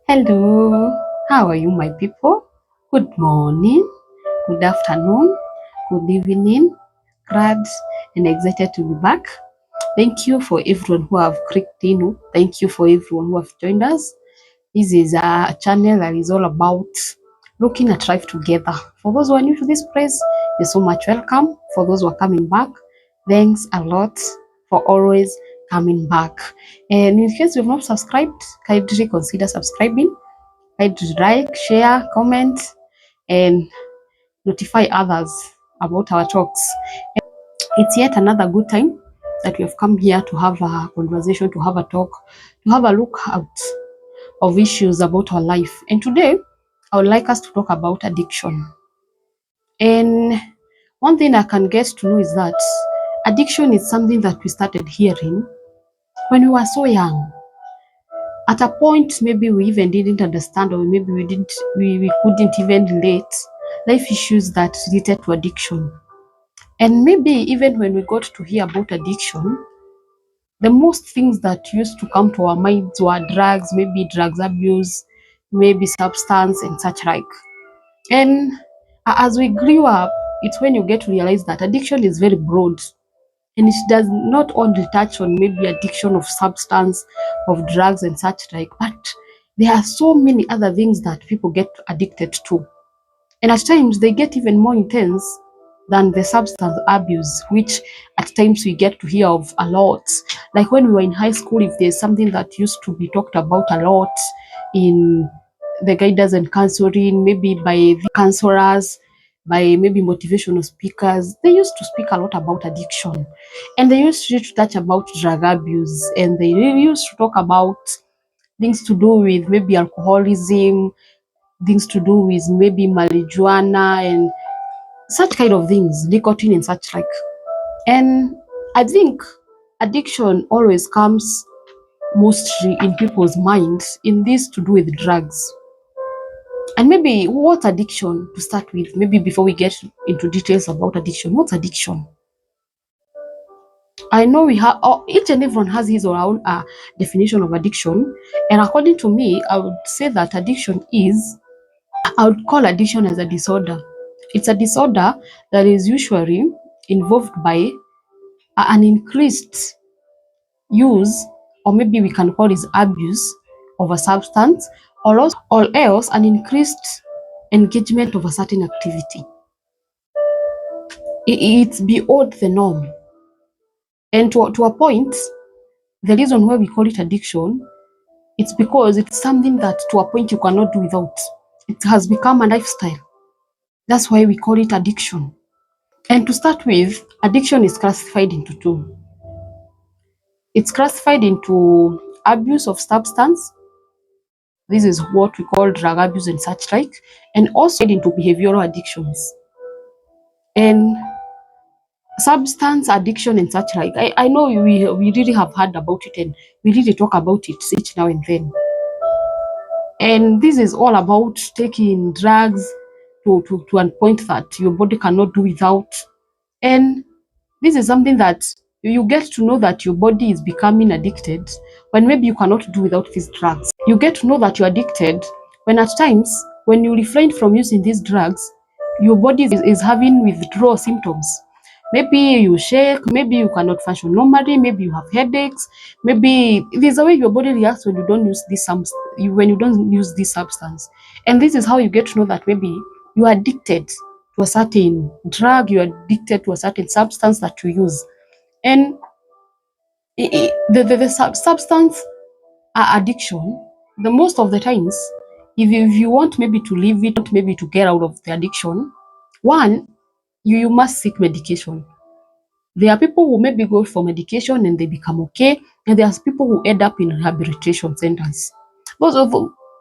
Hello, how are you, my people? Good morning, good afternoon, good evening. Glad and excited to be back. Thank you for everyone who have clicked in. Thank you for everyone who have joined us. This is a channel that is all about looking at life together. For those who are new to this place, you're so much welcome. For those who are coming back, thanks a lot for always coming back. And in case you've not subscribed, kindly consider subscribing. Like, share, comment, and notify others about our talks. It's yet another good time that we have come here to have a conversation, to have a talk, to have a look out of issues about our life. And today, I would like us to talk about addiction. And one thing I can get to know is that addiction is something that we started hearing when we were so young. At a point, maybe we even didn't understand, or maybe we couldn't even relate life issues that related to addiction. And maybe even when we got to hear about addiction, the most things that used to come to our minds were drugs, maybe drugs abuse, maybe substance and such like. And as we grew up, it's when you get to realize that addiction is very broad, and it does not only touch on maybe addiction of substance, of drugs and such like, but there are so many other things that people get addicted to. And at times they get even more intense than the substance abuse, which at times we get to hear of a lot. Like when we were in high school, if there's something that used to be talked about a lot in the guidance and counseling, maybe by the counselors, by maybe motivational speakers, they used to speak a lot about addiction. And they used to touch about drug abuse, and they really used to talk about things to do with maybe alcoholism, things to do with maybe marijuana and such kind of things, nicotine and such like. And I think addiction always comes mostly in people's minds in this to do with drugs. And maybe what's addiction to start with? Maybe before we get into details about addiction, what's addiction? I know we have each and everyone has his or her own definition of addiction, and according to me, I would say that I would call addiction as a disorder. It's a disorder that is usually involved by an increased use, or maybe we can call it abuse of a substance, or else an increased engagement of a certain activity. It's beyond the norm. And to a point, the reason why we call it addiction, it's because it's something that to a point you cannot do without. It has become a lifestyle. That's why we call it addiction. And to start with, addiction is classified into two. It's classified into abuse of substance. This is what we call drug abuse and such like, and also into behavioral addictions. And substance addiction and such like, I know we really have heard about it, and we really talk about it each now and then. And this is all about taking drugs to a point that your body cannot do without. And this is something that you get to know that your body is becoming addicted when maybe you cannot do without these drugs. You get to know that you're addicted when at times, when you refrain from using these drugs, your body is having withdrawal symptoms. Maybe you shake, maybe you cannot function normally, maybe you have headaches, maybe there's a way your body reacts when you don't use this substance. And this is how you get to know that maybe you are addicted to a certain drug, you are addicted to a certain substance that you use. And the substance addiction, the most of the times, if you want maybe to leave it, maybe to get out of the addiction, one, you must seek medication. There are people who maybe go for medication and they become okay, and there's people who end up in rehabilitation centers.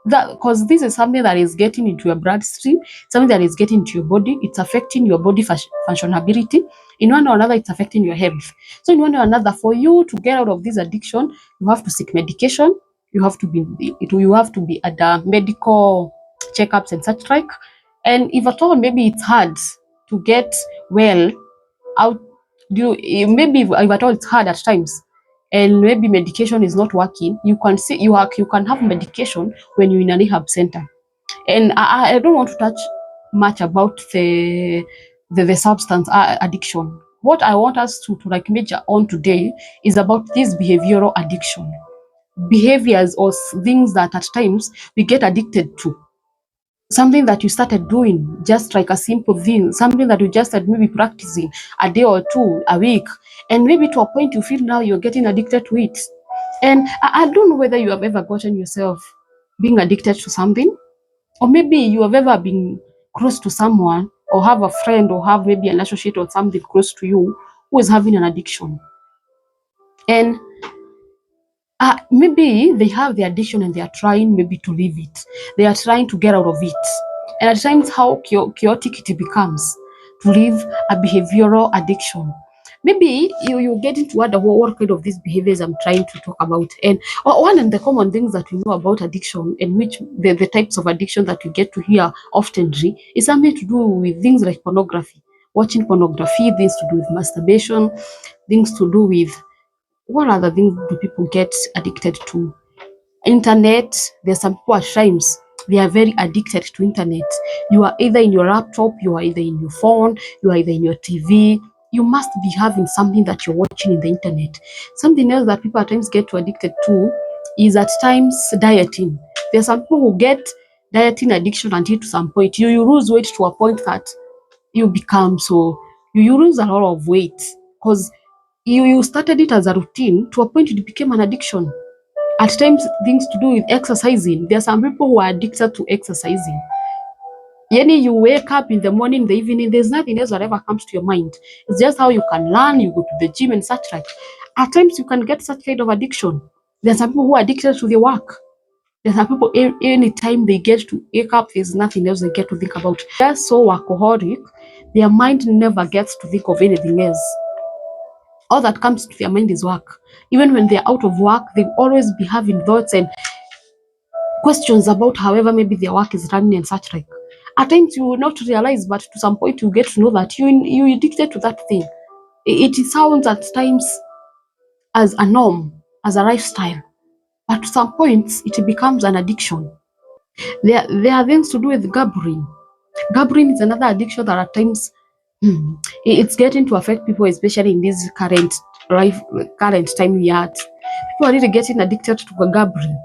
Because this is something that is getting into your bloodstream, something that is getting into your body, it's affecting your body functionability. In one or another, it's affecting your health. So in one or another, for you to get out of this addiction, you have to seek medication. You have to be at the medical checkups and such like. And if at all, maybe it's hard to get well out. Maybe if at all it's hard at times, and maybe medication is not working, you can see you can have medication when you're in a rehab center. And I don't want to touch much about the substance addiction. What I want us to like major on today is about this behavioral addiction, behaviors or things that at times we get addicted to. Something that you started doing, just like a simple thing, something that you just started maybe practicing a day or two a week, and maybe to a point you feel now you're getting addicted to it. And I don't know whether you have ever gotten yourself being addicted to something, or maybe you have ever been close to someone, or have a friend, or have maybe an associate or something close to you who is having an addiction. And maybe they have the addiction and they are trying maybe to leave it. They are trying to get out of it. And at times how chaotic it becomes to live a behavioral addiction. Maybe you get into what kind of these behaviors I'm trying to talk about. And one of the common things that we know about addiction, and which the types of addiction that you get to hear often is something to do with things like pornography, watching pornography, things to do with masturbation, things to do with what other things do people get addicted to? Internet. There's some people at times they are very addicted to internet. You are either in your laptop, you are either in your phone, you are either in your TV. You must be having something that you're watching in the internet. Something else that people at times get too addicted to is at times dieting. There's some people who get dieting addiction until to some point you lose weight to a point that you become so you lose a lot of weight because you started it as a routine to a point it became an addiction. At times, things to do with exercising. There are some people who are addicted to exercising. Yani you wake up in the morning, in the evening, there's nothing else that ever comes to your mind. It's just how you can learn, you go to the gym and such like. At times, you can get such kind of addiction. There are some people who are addicted to their work. There are some people, anytime they get to wake up, there's nothing else they get to think about. They're so workaholic, their mind never gets to think of anything else. All that comes to their mind is work. Even when they're out of work, they always be having thoughts and questions about however maybe their work is running and such like. At times you will not realize, but to some point you get to know that you addicted to that thing. It sounds at times as a norm, as a lifestyle, but to some points it becomes an addiction. There are things to do with gambling. Gambling is another addiction that at times it's getting to affect people, especially in this current time we are at. People are really getting addicted to gambling.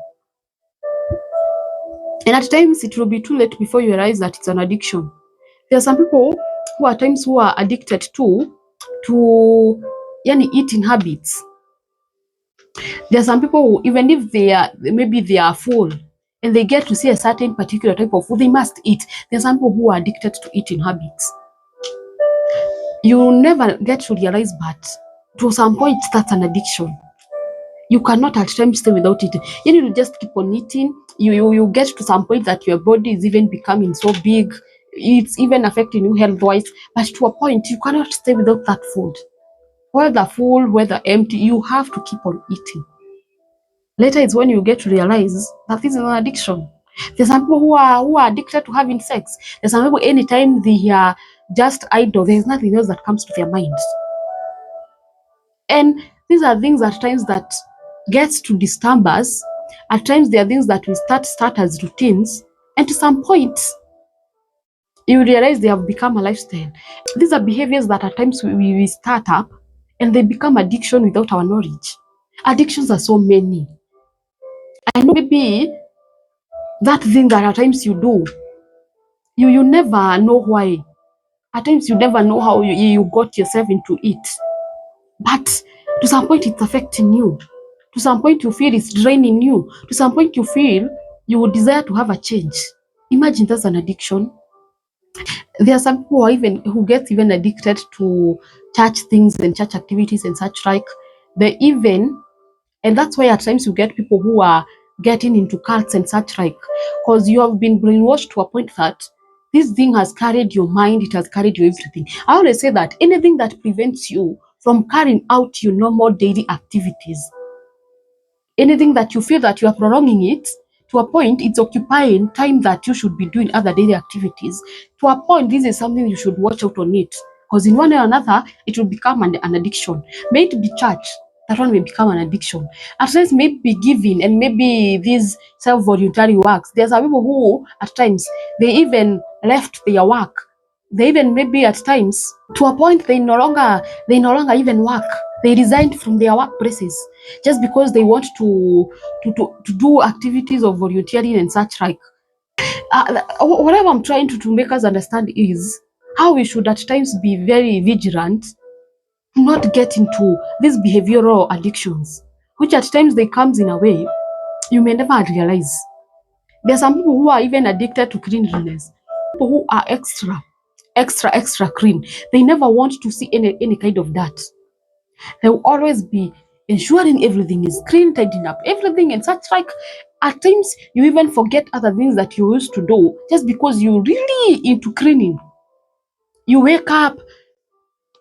And at times it will be too late before you realize that it's an addiction. There are some people who at times who are addicted to eating habits. There are some people who, even if they are full and they get to see a certain particular type of food they must eat. There are some people who are addicted to eating habits. You never get to realize, but to some point that's an addiction. You cannot at times stay without it. You need to just keep on eating. You get to some point that your body is even becoming so big. It's even affecting you health-wise. But to a point, you cannot stay without that food. Whether full, whether empty, you have to keep on eating. Later is when you get to realize that this is an addiction. There's some people who are addicted to having sex. There's some people anytime they are just idle, there's nothing else that comes to their minds. And these are things at times that gets to disturb us. At times there are things that we start as routines, and to some point you realize they have become a lifestyle. These are behaviors that at times we start up and they become addiction without our knowledge. Addictions are so many. I know maybe that thing that at times you do, you never know why. At times you never know how you got yourself into it. But to some point it's affecting you. To some point you feel it's draining you. To some point you feel you would desire to have a change. Imagine that's an addiction. There are some people who get even addicted to church things and church activities and such like. And that's why at times you get people who are getting into cults and such like, because you have been brainwashed to a point that this thing has carried your mind, it has carried your everything. I always say that anything that prevents you from carrying out your normal daily activities, anything that you feel that you are prolonging it to a point, it's occupying time that you should be doing other daily activities. To a point, this is something you should watch out on it, because in one way or another, it will become an addiction. May it be church, that one may become an addiction. At times, maybe giving and maybe these self-voluntary works. There's some people who, at times, they even left their work. They even maybe at times to a point they no longer even work. They resigned from their workplaces just because they want to do activities of volunteering and such like. Whatever I'm trying to make us understand is how we should at times be very vigilant to not get into these behavioral addictions, which at times they comes in a way you may never realize. There are some people who are even addicted to cleanliness, people who are extra clean. They never want to see any kind of dirt. They will always be ensuring everything is clean, tidying up everything and such like. At times you even forget other things that you used to do just because you're really into cleaning. You wake up,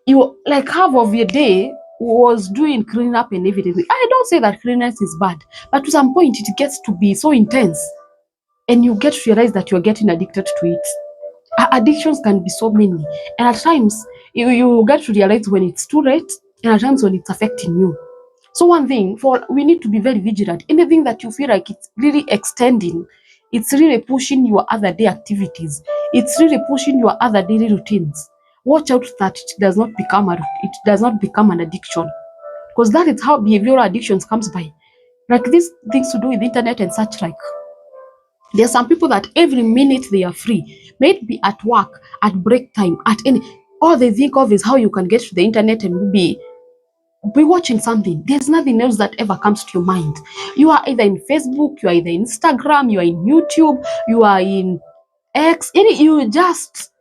you like half of your day was doing cleaning up and everything. I don't say that cleanliness is bad, but to some point it gets to be so intense and you get to realize that you're getting addicted to it. Addictions can be so many, and at times you get to realize when it's too late, and at times when it's affecting you. So one thing we need to be very vigilant. Anything that you feel like it's really extending, it's really pushing your other day activities, it's really pushing your other daily routines. Watch out that it does not become an addiction, because that is how behavioral addictions comes by. Like these things to do with internet and such like. There are some people that every minute they are free, maybe at work, at break time, at any, all they think of is how you can get to the internet and be watching something. There's nothing else that ever comes to your mind. You are either in Facebook, you are either in Instagram, you are in YouTube, you are in X, you just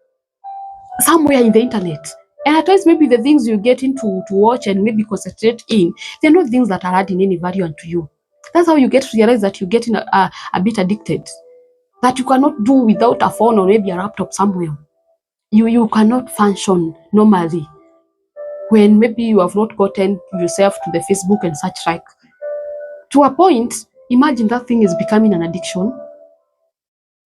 somewhere in the internet. And at times maybe the things you get into to watch and maybe concentrate in, they're not things that are adding any value unto you. That's how you get to realize that you're getting a bit addicted. That you cannot do without a phone or maybe a laptop somewhere. You cannot function normally when maybe you have not gotten yourself to the Facebook and such like. To a point, imagine that thing is becoming an addiction.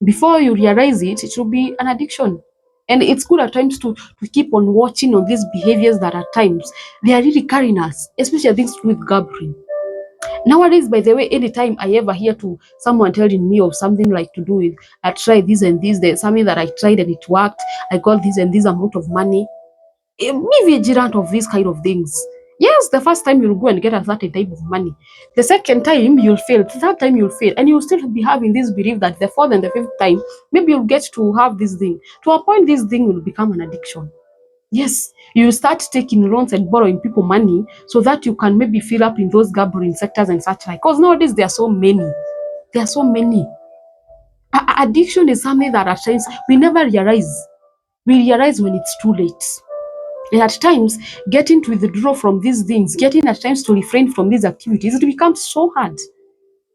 Before you realize it, it will be an addiction. And it's good at times to keep on watching on these behaviors that at times they are really carrying us, especially things to do with gambling. Nowadays, by the way, anytime I ever hear to someone telling me of something like to do with, I tried this and this, there's something that I tried and it worked, I got this and this amount of money. Be vigilant of these kind of things. Yes, the first time you'll go and get a certain type of money. The second time you'll fail. The third time you'll fail. And you'll still be having this belief that the fourth and the fifth time, maybe you'll get to have this thing. To a point, this thing will become an addiction. Yes, you start taking loans and borrowing people money so that you can maybe fill up in those gambling sectors and such like. Because nowadays there are so many. There are so many. Addiction is something that at times we never realize. We realize when it's too late. And at times, getting to withdraw from these things, getting at times to refrain from these activities, it becomes so hard.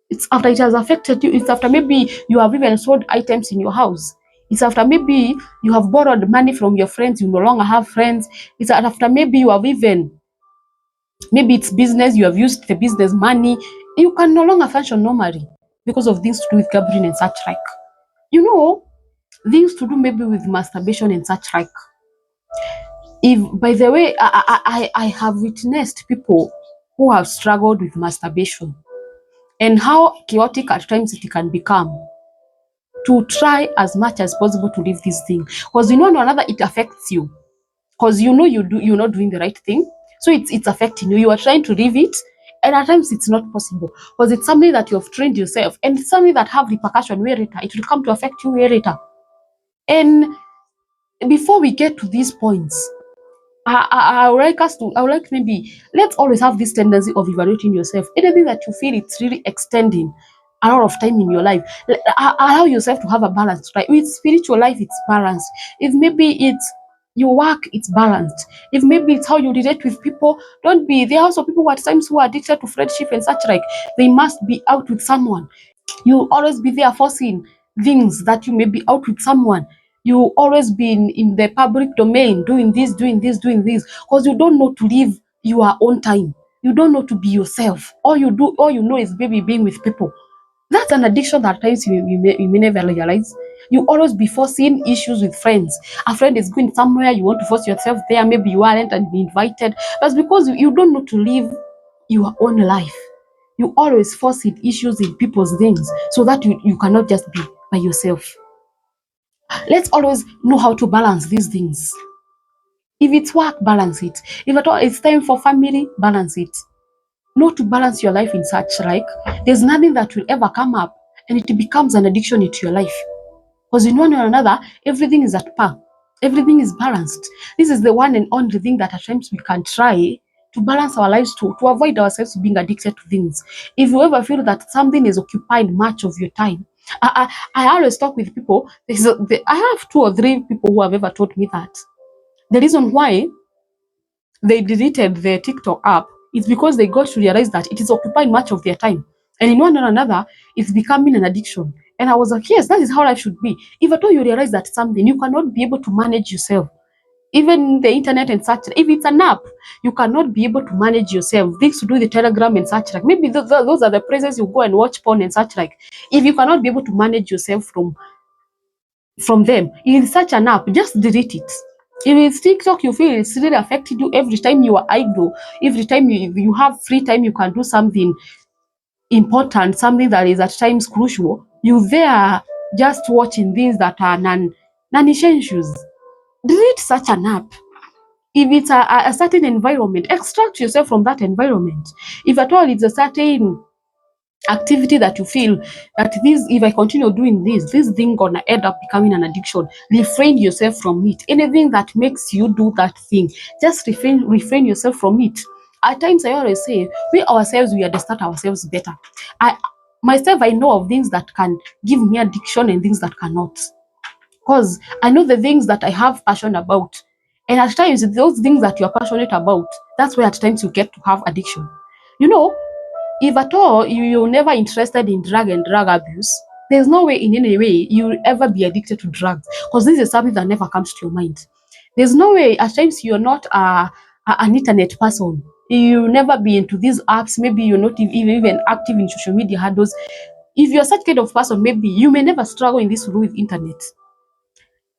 It's after it has affected you. It's after maybe you have even sold items in your house. It's after maybe you have borrowed money from your friends, you no longer have friends. It's after maybe you have even, maybe it's business, you have used the business money. You can no longer function normally because of things to do with gambling and such like. You know, things to do maybe with masturbation and such like. If, by the way, I have witnessed people who have struggled with masturbation and how chaotic at times it can become, to try as much as possible to leave this thing, because you know another it affects you, because you're not doing the right thing, so it's affecting you. You are trying to leave it, and at times it's not possible because it's something that you have trained yourself, and it's something that have repercussion way later. It will come to affect you way later. And before we get to these points, I would like maybe let's always have this tendency of evaluating yourself. Anything that you feel it's really extending a lot of time in your life, allow yourself to have a balance, right? With spiritual life, it's balanced. If maybe it's your work, it's balanced. If maybe it's how you relate with people, don't be. There are also people who at times who are addicted to friendship and such like. They must be out with someone. You always be there forcing things that you may be out with someone. You always be in the public domain doing this, because you don't know to live your own time. You don't know to be yourself. All you know is maybe being with people. That's an addiction that at times you may never realize. You always be forcing issues with friends. A friend is going somewhere, you want to force yourself there, maybe you aren't and be invited. That's because you don't know to live your own life. You always force it issues in people's things so that you cannot just be by yourself. Let's always know how to balance these things. If it's work, balance it. If at all it's time for family, balance it. Not to balance your life in such like there's nothing that will ever come up and it becomes an addiction into your life. Because in one or another, everything is at par. Everything is balanced. This is the one and only thing that at times we can try to balance our lives to avoid ourselves being addicted to things. If you ever feel that something is occupied much of your time, I always talk with people. I have 2 or 3 people who have ever told me that the reason why they deleted their TikTok app is because they got to realize that it is occupying much of their time. And in one or another, it's becoming an addiction. And I was like, yes, that is how life should be. If at all you realize that something, you cannot be able to manage yourself. Even the internet and such, if it's an app, you cannot be able to manage yourself. Things to do with the Telegram and such like. Maybe those are the places you go and watch porn and such like. If you cannot be able to manage yourself from them, in such an app, just delete it. If it's TikTok, you feel it's really affected you every time you are idle, every time you have free time, you can do something important, something that is at times crucial. You there just watching things that are non-essentials. Delete such an app. If it's a certain environment, extract yourself from that environment. If at all it's a certain activity that you feel that this, if I continue doing this thing gonna end up becoming an addiction, refrain yourself from it. Anything that makes you do that thing, just refrain yourself from it. At times I always say we ourselves, we understand ourselves better. I know of things that can give me addiction and things that cannot, because I know the things that I have passion about, and at times those things that you're passionate about, that's where at times you get to have addiction. You know, if at all you're never interested in drug and drug abuse, there's no way in any way you'll ever be addicted to drugs, because this is something that never comes to your mind. There's no way at times you're not an internet person. You'll never be into these apps. Maybe you're not even active in social media handles. If you're such kind of person, maybe you may never struggle in this world with internet.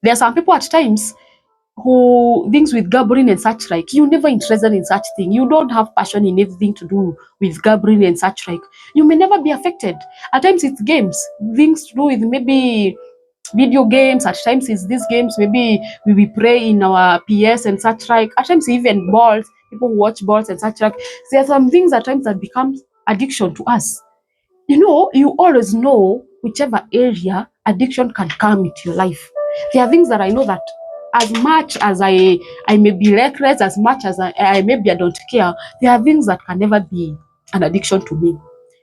There are some people at times who things with gambling and such like, you never interested in such thing, you don't have passion in anything to do with gambling and such like, you may never be affected. At times it's games, things to do with maybe video games. At times it's these games, maybe we play in our PS and such like. At times even balls, people who watch balls and such like. There are some things at times that become addiction to us. You know, you always know whichever area addiction can come into your life. There are things that I know that as much as I may be reckless, as much as I maybe I don't care, there are things that can never be an addiction to me.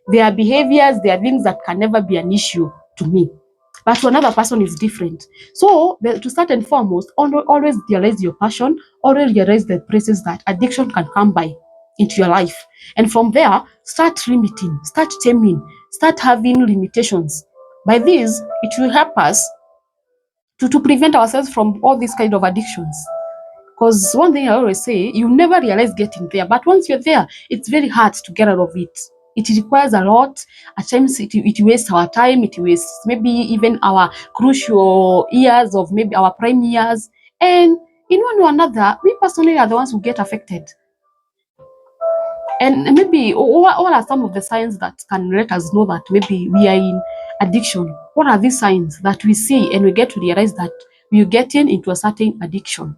There are behaviors, there are things that can never be an issue to me. But to another person is different. So to start and foremost, always realize your passion, always realize the places that addiction can come by into your life. And from there, start limiting, start taming, start having limitations. By this, it will help us to prevent ourselves from all these kind of addictions. Because one thing I always say, you never realize getting there, but once you're there, it's very hard to get out of it. It requires a lot. At times, it wastes our time. It wastes maybe even our crucial years of maybe our prime years. And in one or another, we personally are the ones who get affected. And maybe what are some of the signs that can let us know that maybe we are in addiction? What are these signs that we see and we get to realize that we're getting into a certain addiction?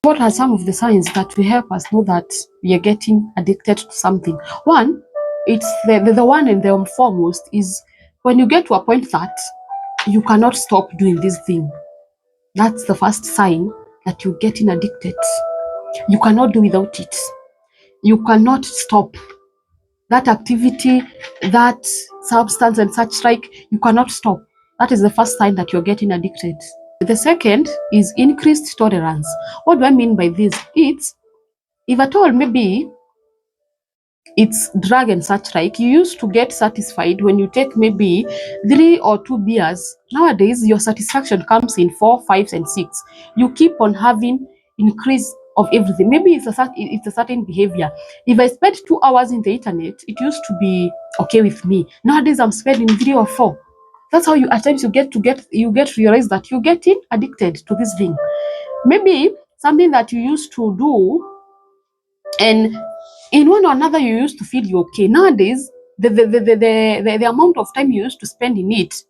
What are some of the signs that will help us know that we are getting addicted to something? One, it's the one and the foremost is when you get to a point that you cannot stop doing this thing. That's the first sign that you're getting addicted. You cannot do without it. You cannot stop that activity, that substance and such like, you cannot stop. That is the first sign that you're getting addicted. The second is increased tolerance. What do I mean by this? It's, if at all maybe it's drug and such like, you used to get satisfied when you take maybe 3 or 2 beers. Nowadays, your satisfaction comes in 4, 5, and 6. You keep on having increase of everything. Maybe it's a certain behavior. If I spend 2 hours in the internet, it used to be okay with me. Nowadays, I'm spending 3 or 4. That's how you at times you get to realize that you're getting addicted to this thing. Maybe something that you used to do and in one or another you used to feel you're okay. Nowadays, the amount of time you used to spend in it,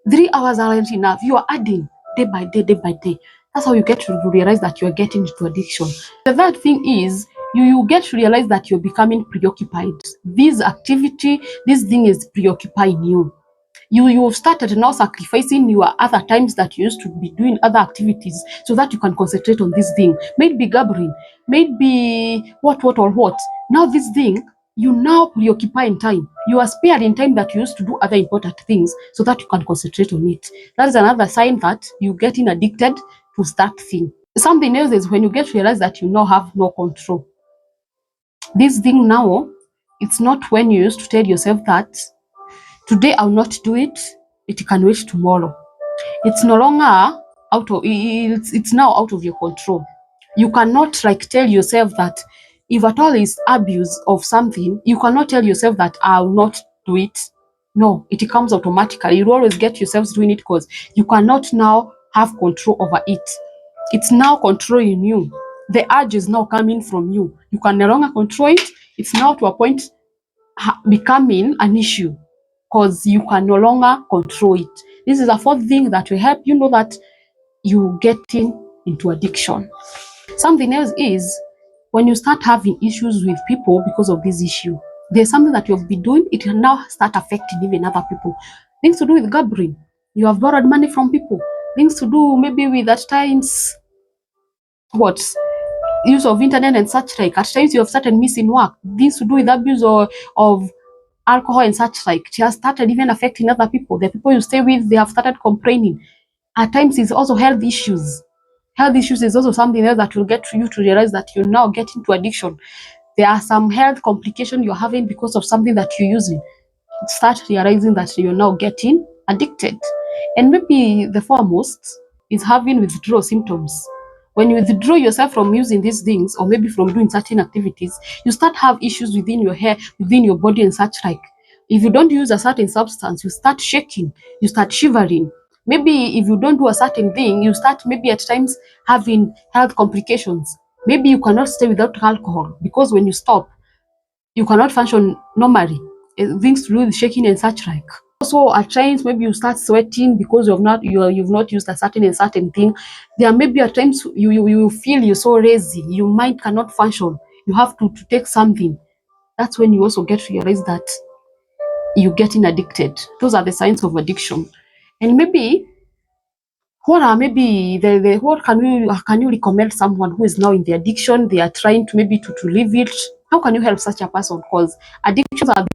3 hours aren't enough. You are adding day by day, day by day. That's how you get to realize that you're getting into addiction. The third thing is you get to realize that you're becoming preoccupied. This activity, this thing is preoccupying you. You've started now sacrificing your other times that you used to be doing other activities so that you can concentrate on this thing. Maybe gathering, maybe what or what. Now this thing, you now preoccupy in time. You are spared in time that you used to do other important things so that you can concentrate on it. That is another sign that you're getting addicted to that thing. Something else is when you get to realize that you now have no control. This thing now, it's not when you used to tell yourself that today I'll not do it, it can wait tomorrow. It's no longer it's now out of your control. You cannot like tell yourself that if at all is abuse of something, you cannot tell yourself that I'll not do it. No, it comes automatically. You always get yourselves doing it because you cannot now have control over it. It's now controlling you. The urge is now coming from you. You can no longer control it. It's now to a point becoming an issue because you can no longer control it. This is a fourth thing that will help you know that you getting into addiction. Something else is when you start having issues with people because of this issue. There's something that you've been doing, it will now start affecting even other people. Things to do with gambling. You have borrowed money from people. Things to do maybe with at times use of internet and such like. At times you have started missing work. Things to do with abuse of alcohol and such like. It has started even affecting other people. The people you stay with, they have started complaining. At times it's also health issues. Health issues is also something else that will get you to realize that you now get into addiction. There are some health complications you're having because of something that you're using. Start realizing that you're now getting addicted. And maybe the foremost is having withdrawal symptoms. When you withdraw yourself from using these things or maybe from doing certain activities, you start have issues within your hair, within your body and such like. If you don't use a certain substance, you start shaking, you start shivering. Maybe if you don't do a certain thing, you start maybe at times having health complications. Maybe you cannot stay without alcohol because when you stop, you cannot function normally. Things to do with shaking and such like. Also, at times maybe you start sweating because you've not used a certain thing. There may be at times you feel you're so lazy, your mind cannot function. You have to take something. That's when you also get to realize that you're getting addicted. Those are the signs of addiction. And maybe what are maybe the what can you recommend someone who is now in the addiction? They are trying to maybe to leave it. How can you help such a person? Because addictions are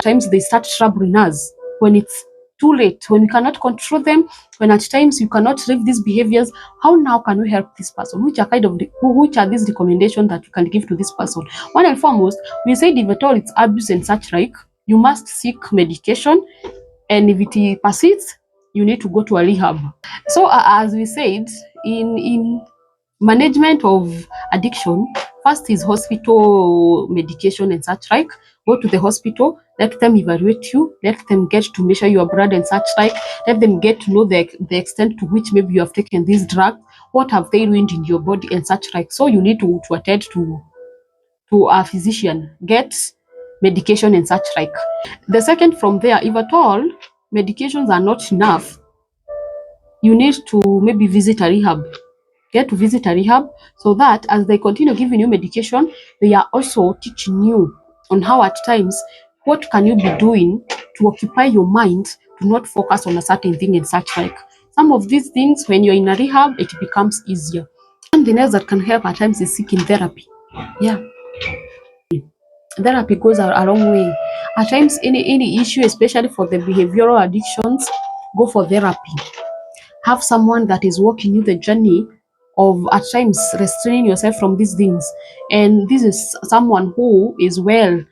times they start troubling us when it's too late, when we cannot control them, when at times you cannot leave these behaviors. How now can we help this person? Which are these recommendations that you can give to this person? One and foremost, we said if at all it's abuse and such like, you must seek medication, and if it persists, you need to go to a rehab. So as we said, in management of addiction, first is hospital medication and such like. Go to the hospital, let them evaluate you, let them get to measure your blood and such like, let them get to know the extent to which maybe you have taken this drug, what have they ruined in your body and such like. So you need to attend to a physician, get medication and such like. The second from there, if at all medications are not enough, you need to maybe visit a rehab. Get to visit a rehab so that as they continue giving you medication, they are also teaching you on how at times what can you be doing to occupy your mind to not focus on a certain thing and such like. Some of these things, when you're in a rehab, it becomes easier. Something else that can help at times is seeking therapy. Yeah. Therapy goes a long way. At times, any issue, especially for the behavioral addictions, go for therapy. Have someone that is walking you the journey of at times restraining yourself from these things. And this is someone who is well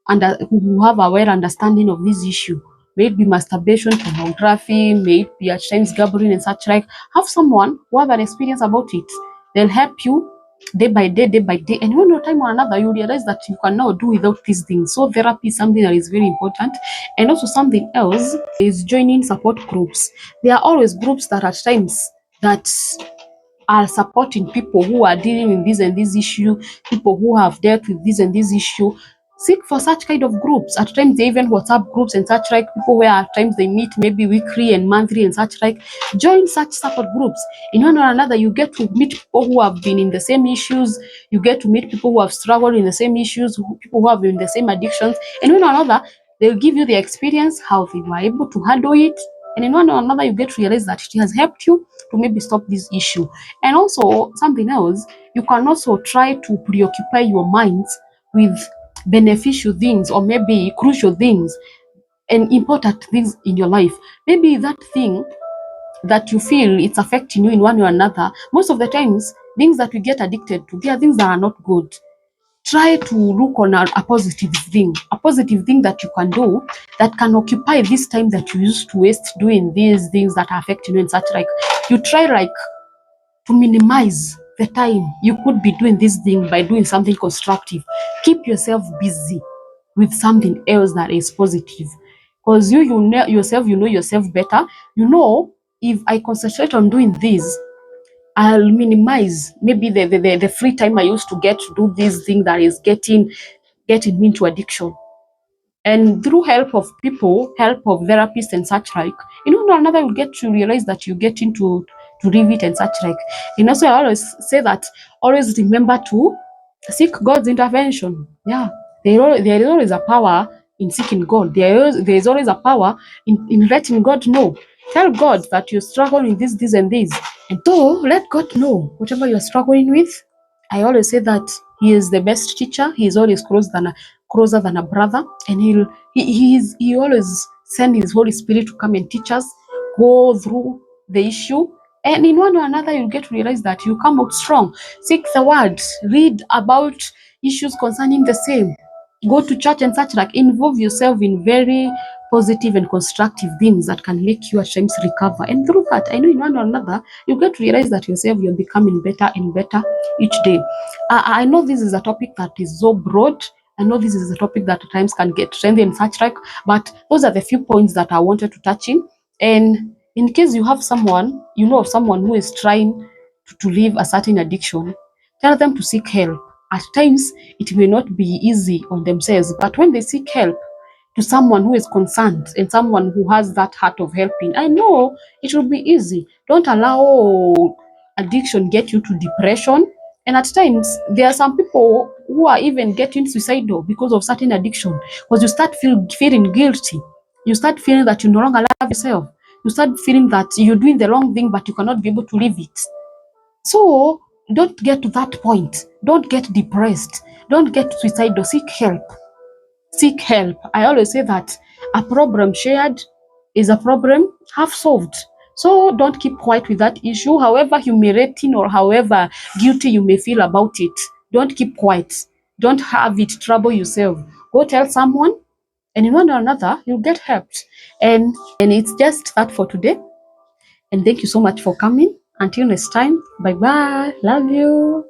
and who have a well understanding of this issue. Maybe masturbation, pornography, maybe at times gambling and such like. Have someone who have an experience about it. They'll help you day by day, and one time or another you realize that you cannot do without these things. So therapy is something that is very important. And also something else is joining support groups. There are always groups that at times that are supporting people who are dealing with this and this issue, people who have dealt with this and this issue. Seek for such kind of groups. At times they even WhatsApp groups and such like, people where at times they meet maybe weekly and monthly and such like. Join such support groups. In one or another, you get to meet people who have been in the same issues. You get to meet people who have struggled in the same issues, people who have been in the same addictions. And in one or another, they'll give you the experience, how they were able to handle it. And in one or another, you get to realize that it has helped you to maybe stop this issue. And also, something else, you can also try to preoccupy your minds with beneficial things or maybe crucial things and important things in your life. Maybe that thing that you feel it's affecting you in one way or another, most of the times, things that we get addicted to, they are things that are not good. Try to look on a positive thing that you can do that can occupy this time that you used to waste doing these things that are affecting you and such like. You try like to minimize the time you could be doing this thing by doing something constructive. Keep yourself busy with something else that is positive, because you know yourself better. You know, if I concentrate on doing this, I'll minimize maybe the free time I used to get to do this thing that is getting me into addiction. And through help of people, help of therapists and such like, another will get to realize that you get into to leave it and such like. And also I always say that always remember to seek God's intervention. Yeah. There is always a power in seeking God. There is always a power in letting God know. Tell God that you're struggling with this, and this. And so let God know whatever you're struggling with. I always say that He is the best teacher. He is always closer than a brother, and he always send His Holy Spirit to come and teach us, go through the issue, and in one or another you'll get to realize that you come out strong. Seek the word, read about issues concerning the same, go to church and such like. Involve yourself in very positive and constructive things that can make you at times recover, and through that, I know in one or another you get to realize that yourself you're becoming better and better each day. I know this is a topic that is so broad. I know this is a topic that at times can get trendy and such like, but those are the few points that I wanted to touch in. And in case you have someone, of someone who is trying to leave a certain addiction, tell them to seek help. At times, it may not be easy on themselves, but when they seek help to someone who is concerned and someone who has that heart of helping, I know it will be easy. Don't allow addiction get you to depression. And at times, there are some people who are even getting suicidal because of certain addiction, because you start feeling guilty. You start feeling that you no longer love yourself. You start feeling that you're doing the wrong thing, but you cannot be able to leave it. So don't get to that point. Don't get depressed. Don't get suicidal. Seek help. Seek help. I always say that a problem shared is a problem half solved. So don't keep quiet with that issue, however humiliating or however guilty you may feel about it. Don't keep quiet. Don't have it trouble yourself. Go tell someone, and in one or another, you'll get helped. And it's just that for today. And thank you so much for coming. Until next time, bye bye. Love you.